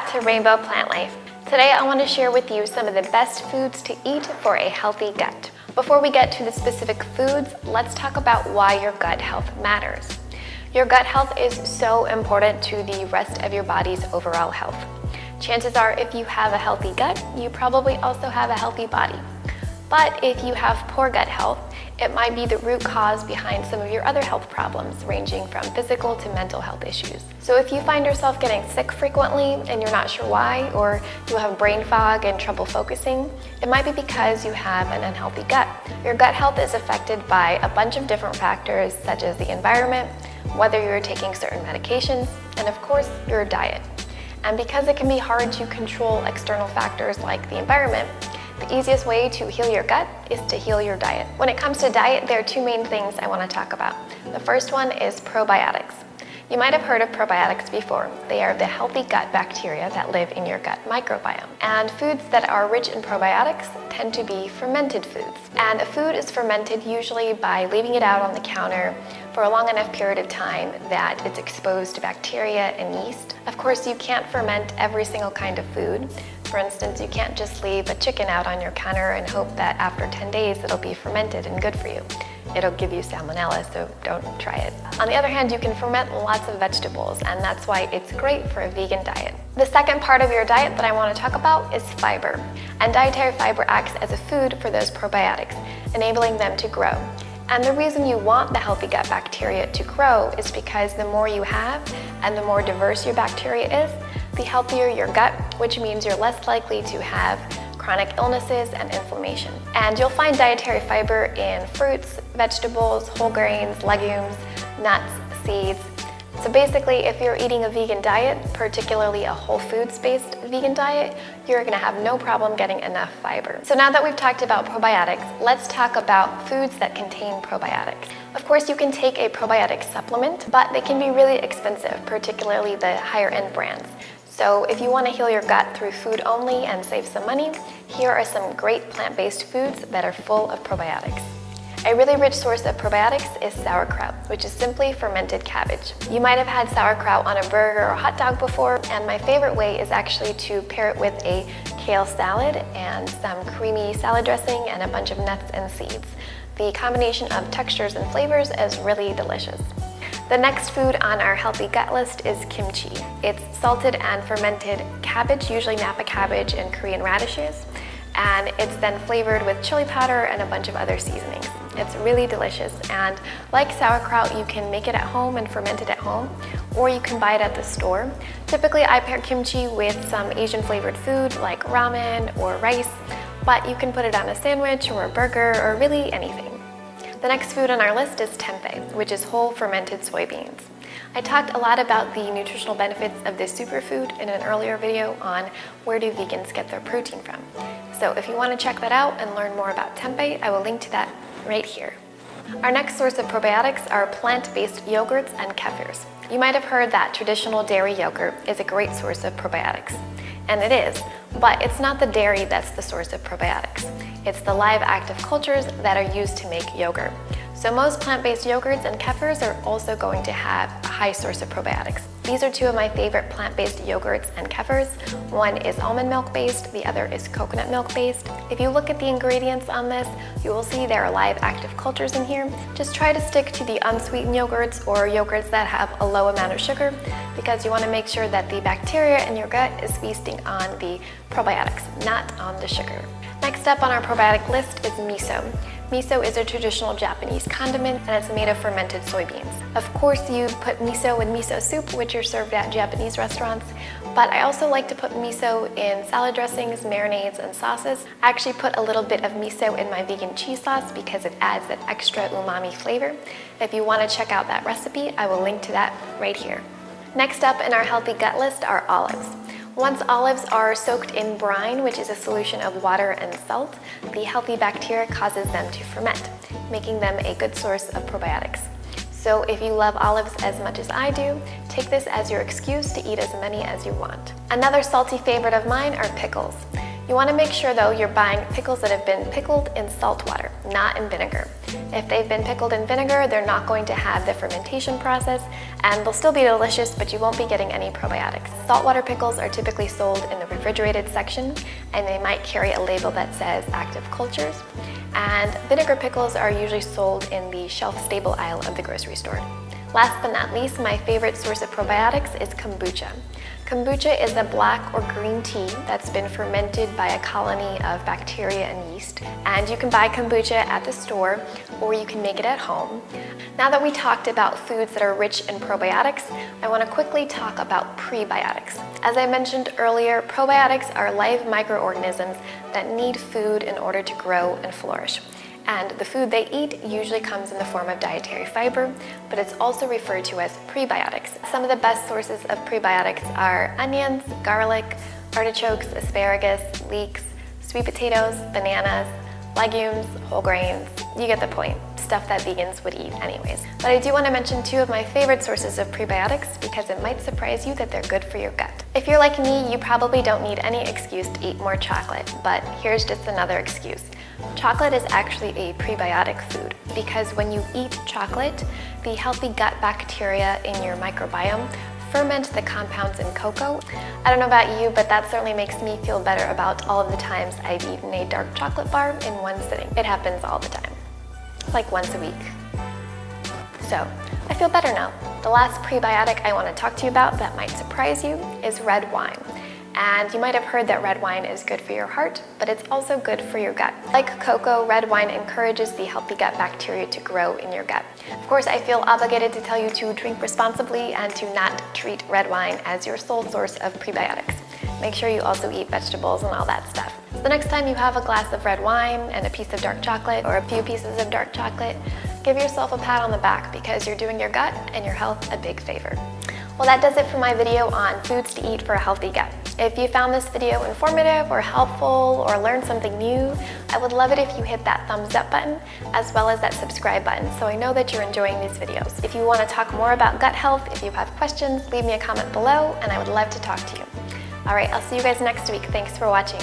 back to Rainbow Plant Life. Today I want to share with you some of the best foods to eat for a healthy gut. Before we get to the specific foods, let's talk about why your gut health matters. Your gut health is so important to the rest of your body's overall health. Chances are if you have a healthy gut, you probably also have a healthy body. But if you have poor gut health, it might be the root cause behind some of your other health problems, ranging from physical to mental health issues. So if you find yourself getting sick frequently and you're not sure why, or you have brain fog and trouble focusing, it might be because you have an unhealthy gut. Your gut health is affected by a bunch of different factors, such as the environment, whether you're taking certain medications, and of course, your diet. And because it can be hard to control external factors like the environment, the easiest way to heal your gut is to heal your diet. When it comes to diet, there are two main things I want to talk about. The first one is probiotics. You might have heard of probiotics before. They are the healthy gut bacteria that live in your gut microbiome. And foods that are rich in probiotics tend to be fermented foods. And a food is fermented usually by leaving it out on the counter for a long enough period of time that it's exposed to bacteria and yeast. Of course, you can't ferment every single kind of food. For instance, you can't just leave a chicken out on your counter and hope that after 10 days it'll be fermented and good for you. It'll give you salmonella, so don't try it. On the other hand, you can ferment lots of vegetables, and that's why it's great for a vegan diet. The second part of your diet that I want to talk about is fiber. And dietary fiber acts as a food for those probiotics, enabling them to grow. And the reason you want the healthy gut bacteria to grow is because the more you have and the more diverse your bacteria is, the healthier your gut, which means you're less likely to have chronic illnesses and inflammation. And you'll find dietary fiber in fruits, vegetables, whole grains, legumes, nuts, seeds. So basically, if you're eating a vegan diet, particularly a whole foods-based vegan diet, you're gonna have no problem getting enough fiber. So now that we've talked about probiotics, let's talk about foods that contain probiotics. Of course, you can take a probiotic supplement, but they can be really expensive, particularly the higher end brands. So if you want to heal your gut through food only and save some money, here are some great plant-based foods that are full of probiotics. A really rich source of probiotics is sauerkraut, which is simply fermented cabbage. You might have had sauerkraut on a burger or hot dog before, and my favorite way is actually to pair it with a kale salad and some creamy salad dressing and a bunch of nuts and seeds. The combination of textures and flavors is really delicious. The next food on our healthy gut list is kimchi. It's salted and fermented cabbage, usually Napa cabbage and Korean radishes, and it's then flavored with chili powder and a bunch of other seasonings. It's really delicious, and like sauerkraut, you can make it at home and ferment it at home, or you can buy it at the store. Typically, I pair kimchi with some Asian flavored food like ramen or rice, but you can put it on a sandwich or a burger or really anything. The next food on our list is tempeh, which is whole fermented soybeans. I talked a lot about the nutritional benefits of this superfood in an earlier video on where do vegans get their protein from. So if you want to check that out and learn more about tempeh, I will link to that right here. Our next source of probiotics are plant-based yogurts and kefirs. You might have heard that traditional dairy yogurt is a great source of probiotics. And it is, but it's not the dairy that's the source of probiotics. It's the live active cultures that are used to make yogurt. So most plant-based yogurts and kefirs are also going to have a high source of probiotics. These are two of my favorite plant-based yogurts and kefirs. One is almond milk based, the other is coconut milk based. If you look at the ingredients on this, you will see there are live active cultures in here. Just try to stick to the unsweetened yogurts or yogurts that have a low amount of sugar, because you want to make sure that the bacteria in your gut is feasting on the probiotics, not on the sugar. Next up on our probiotic list is miso. Miso is a traditional Japanese condiment, and it's made of fermented soybeans. Of course, you put miso in miso soup, which are served at Japanese restaurants, but I also like to put miso in salad dressings, marinades, and sauces. I actually put a little bit of miso in my vegan cheese sauce because it adds that extra umami flavor. If you want to check out that recipe, I will link to that right here. Next up in our healthy gut list are olives. Once olives are soaked in brine, which is a solution of water and salt, the healthy bacteria causes them to ferment, making them a good source of probiotics. So if you love olives as much as I do, take this as your excuse to eat as many as you want. Another salty favorite of mine are pickles. You want to make sure though you're buying pickles that have been pickled in salt water, not in vinegar. If they've been pickled in vinegar, they're not going to have the fermentation process and they'll still be delicious, but you won't be getting any probiotics. Saltwater pickles are typically sold in the refrigerated section and they might carry a label that says active cultures. And vinegar pickles are usually sold in the shelf-stable aisle of the grocery store. Last but not least, my favorite source of probiotics is kombucha. Kombucha is a black or green tea that's been fermented by a colony of bacteria and yeast. And you can buy kombucha at the store or you can make it at home. Now that we talked about foods that are rich in probiotics, I want to quickly talk about prebiotics. As I mentioned earlier, probiotics are live microorganisms that need food in order to grow and flourish. And the food they eat usually comes in the form of dietary fiber, but it's also referred to as prebiotics. Some of the best sources of prebiotics are onions, garlic, artichokes, asparagus, leeks, sweet potatoes, bananas, legumes, whole grains. You get the point. Stuff that vegans would eat anyways. But I do want to mention two of my favorite sources of prebiotics because it might surprise you that they're good for your gut. If you're like me, you probably don't need any excuse to eat more chocolate, but here's just another excuse. Chocolate is actually a prebiotic food because when you eat chocolate, the healthy gut bacteria in your microbiome ferment the compounds in cocoa. I don't know about you, but that certainly makes me feel better about all of the times I've eaten a dark chocolate bar in one sitting. It happens all the time, like once a week. So, I feel better now. The last prebiotic I want to talk to you about that might surprise you is red wine. And you might have heard that red wine is good for your heart, but it's also good for your gut. Like cocoa, red wine encourages the healthy gut bacteria to grow in your gut. Of course, I feel obligated to tell you to drink responsibly and to not treat red wine as your sole source of prebiotics. Make sure you also eat vegetables and all that stuff. So the next time you have a glass of red wine and a piece of dark chocolate or a few pieces of dark chocolate, give yourself a pat on the back because you're doing your gut and your health a big favor. Well, that does it for my video on foods to eat for a healthy gut. If you found this video informative or helpful or learned something new, I would love it if you hit that thumbs up button as well as that subscribe button so I know that you're enjoying these videos. If you want to talk more about gut health, if you have questions, leave me a comment below and I would love to talk to you. All right, I'll see you guys next week. Thanks for watching.